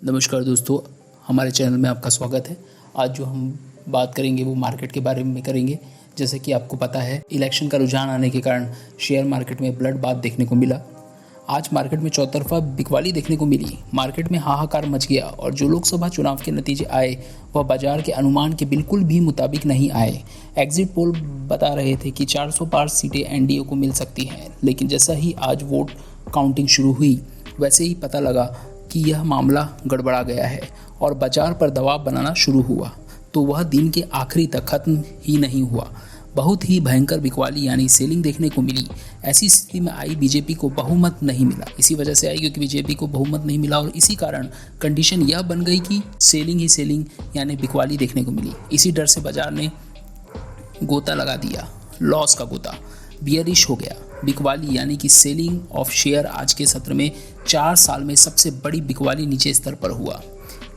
नमस्कार दोस्तों, हमारे चैनल में आपका स्वागत है। आज जो हम बात करेंगे वो मार्केट के बारे में करेंगे। जैसे कि आपको पता है, इलेक्शन का रुझान आने के कारण शेयर मार्केट में ब्लड बाथ देखने को मिला। आज मार्केट में चौतरफा बिकवाली देखने को मिली। मार्केट में हाहाकार मच गया और जो लोकसभा चुनाव के नतीजे आए वह बाजार के अनुमान के बिल्कुल भी मुताबिक नहीं आए। एग्जिट पोल बता रहे थे कि 400 पार सीटें एनडीए को मिल सकती हैं, लेकिन जैसा ही आज वोट काउंटिंग शुरू हुई वैसे ही पता लगा कि यह मामला गड़बड़ा गया है और बाजार पर दबाव बनाना शुरू हुआ। तो वह दिन के आखिरी तक खत्म ही नहीं हुआ। बहुत ही भयंकर बिकवाली यानी सेलिंग देखने को मिली। ऐसी स्थिति में आई बीजेपी को बहुमत नहीं मिला। इसी वजह से आई क्योंकि बीजेपी को बहुमत नहीं मिला और इसी कारण कंडीशन यह बन गई कि सेलिंग ही सेलिंग यानी बिकवाली देखने को मिली। इसी डर से बाजार ने गोता लगा दिया, लॉस का गोता, बियरिश हो गया। बिकवाली यानी कि सेलिंग ऑफ शेयर आज के सत्र में 4 साल में सबसे बड़ी बिकवाली नीचे स्तर पर हुआ।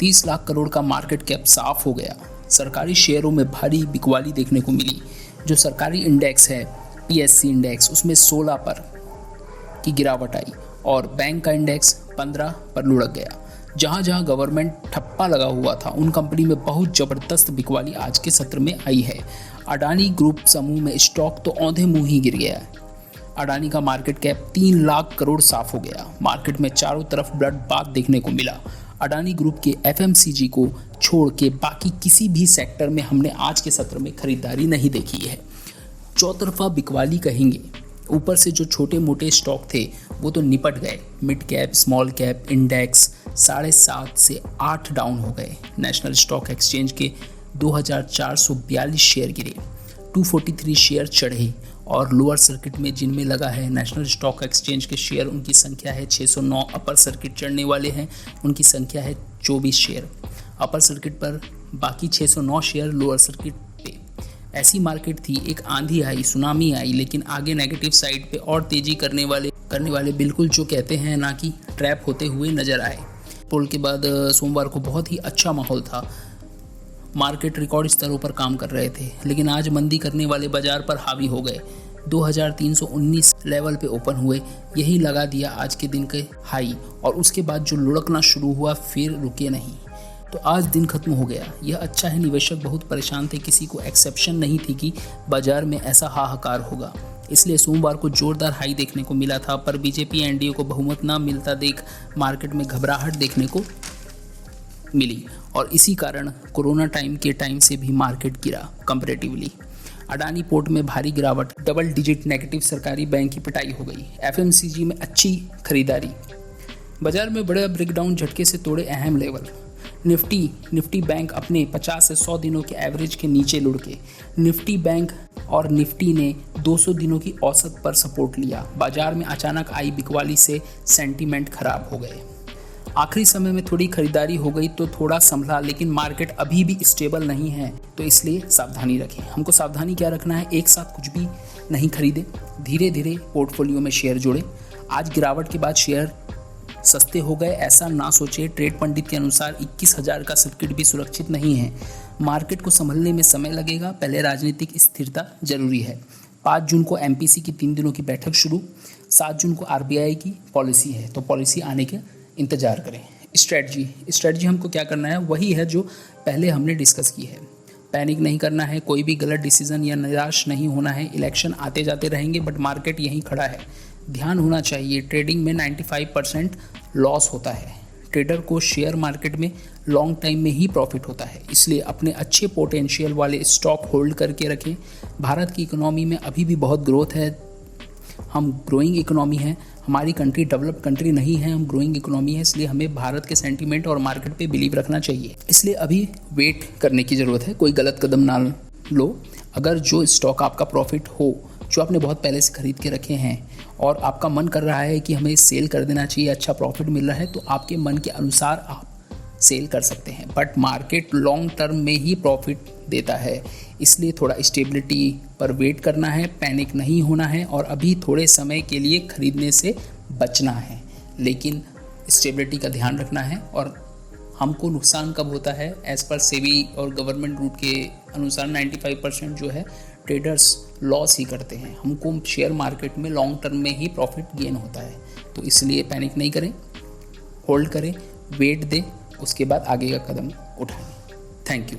30 लाख करोड़ का मार्केट कैप साफ हो गया। सरकारी शेयरों में भारी बिकवाली देखने को मिली। जो सरकारी इंडेक्स है पीएससी इंडेक्स, उसमें 16 पर की गिरावट आई और बैंक का इंडेक्स 15 पर लुढ़क गया। जहां जहां गवर्नमेंट ठप्पा लगा हुआ था उन कंपनी में बहुत जबरदस्त बिकवाली आज के सत्र में आई है। अडानी ग्रुप समूह में स्टॉक तो औंधे मुंह ही गिर गया है। अडानी का मार्केट कैप 3 लाख करोड़ साफ हो गया। मार्केट में चारों तरफ ब्लड बाथ देखने को मिला। अडानी ग्रुप के एफएमसीजी को छोड़ के बाकी किसी भी सेक्टर में हमने आज के सत्र में खरीदारी नहीं देखी है। चौतरफा बिकवाली कहेंगे। ऊपर से जो छोटे मोटे स्टॉक थे वो तो निपट गए। Mid cap, small cap index 7.5 से 8 डाउन हो गए। नेशनल स्टॉक एक्सचेंज के 2442 शेयर गिरे, 243 शेयर चढ़े और लोअर सर्किट में जिनमें लगा है नेशनल स्टॉक एक्सचेंज के शेयर, उनकी संख्या है 609। अपर सर्किट चढ़ने वाले हैं, उनकी संख्या है 24 शेयर। अपर सर्किट पर बाकी 609 शेयर लोअर सर्किट पे। ऐसी मार्केट थी, एक आंधी आई, सुनामी आई, लेकिन आगे नेगेटिव साइड पे और तेजी करने वाले बिल्कुल जो कहते हैं ना कि ट्रैप होते हुए नजर आए। पोल के बाद सोमवार को बहुत ही अच्छा माहौल था। मार्केट रिकॉर्ड स्तरों पर काम कर रहे थे, लेकिन आज मंदी करने वाले बाजार पर हावी हो गए। 2319 लेवल पे ओपन हुए, यही लगा दिया आज के दिन के हाई और उसके बाद जो लुढ़कना शुरू हुआ फिर रुके नहीं। तो आज दिन खत्म हो गया। यह अच्छा है। निवेशक बहुत परेशान थे, किसी को एक्सेप्शन नहीं थी कि बाजार में ऐसा हाहाकार होगा। इसलिए सोमवार को जोरदार हाई देखने को मिला था, पर बीजेपी एनडीए को बहुमत ना मिलता देख मार्केट में घबराहट देखने को मिली और इसी कारण कोरोना टाइम से भी मार्केट गिरा कंपैरेटिवली। अडानी पोर्ट में भारी गिरावट, डबल डिजिट नेगेटिव, सरकारी बैंक की पिटाई हो गई। एफएमसीजी में अच्छी खरीदारी। बाजार में बड़ा ब्रेकडाउन, झटके से तोड़े अहम लेवल। निफ्टी बैंक अपने 50 से 100 दिनों के एवरेज के नीचे लुढ़के। निफ्टी बैंक और निफ्टी ने 200 दिनों की औसत पर सपोर्ट लिया। बाजार में अचानक आई बिकवाली से सेंटीमेंट खराब हो गए। आखिरी समय में थोड़ी खरीदारी हो गई तो थोड़ा संभला, लेकिन मार्केट अभी भी स्टेबल नहीं है, तो इसलिए सावधानी रखें। हमको सावधानी क्या रखना है? एक साथ कुछ भी नहीं खरीदें, धीरे धीरे पोर्टफोलियो में शेयर जोड़ें। आज गिरावट के बाद शेयर सस्ते हो गए ऐसा ना सोचे। ट्रेड पंडित के अनुसार 21,000 का सर्किट भी सुरक्षित नहीं है। मार्केट को संभलने में समय लगेगा। पहले राजनीतिक स्थिरता जरूरी है। 5 जून को एमपीसी की 3 दिनों की बैठक शुरू। 7 जून को आरबीआई की पॉलिसी है, तो पॉलिसी आने के इंतजार करें। स्ट्रेटजी हमको क्या करना है? वही है जो पहले हमने डिस्कस की है। पैनिक नहीं करना है, कोई भी गलत डिसीजन या निराश नहीं होना है। इलेक्शन आते जाते रहेंगे बट मार्केट यहीं खड़ा है। ध्यान होना चाहिए, ट्रेडिंग में 95% लॉस होता है। ट्रेडर को शेयर मार्केट में लॉन्ग टाइम में ही प्रॉफिट होता है, इसलिए अपने अच्छे पोटेंशियल वाले स्टॉक होल्ड करके रखें। भारत की इकोनॉमी में अभी भी बहुत ग्रोथ है। हम ग्रोइंग इकोनॉमी है, हमारी कंट्री डेवलप कंट्री नहीं है, हम ग्रोइंग इकोनॉमी है, इसलिए हमें भारत के सेंटीमेंट और मार्केट पे बिलीव रखना चाहिए। इसलिए अभी वेट करने की ज़रूरत है, कोई गलत कदम ना लो। अगर जो स्टॉक आपका प्रॉफिट हो, जो आपने बहुत पहले से खरीद के रखे हैं और आपका मन कर रहा है कि हमें सेल कर देना चाहिए, अच्छा प्रॉफिट मिल रहा है, तो आपके मन के अनुसार आप सेल कर सकते हैं। बट मार्केट लॉन्ग टर्म में ही प्रॉफिट देता है, इसलिए थोड़ा स्टेबिलिटी पर वेट करना है, पैनिक नहीं होना है और अभी थोड़े समय के लिए खरीदने से बचना है, लेकिन स्टेबिलिटी का ध्यान रखना है। और हमको नुकसान कब होता है? एज पर सेबी और गवर्नमेंट रूट के अनुसार 95% जो है ट्रेडर्स लॉस ही करते हैं। हमको शेयर मार्केट में लॉन्ग टर्म में ही प्रॉफिट गेन होता है, तो इसलिए पैनिक नहीं करें, होल्ड करें, वेट दें, उसके बाद आगे का कदम उठाएंगे। Thank you.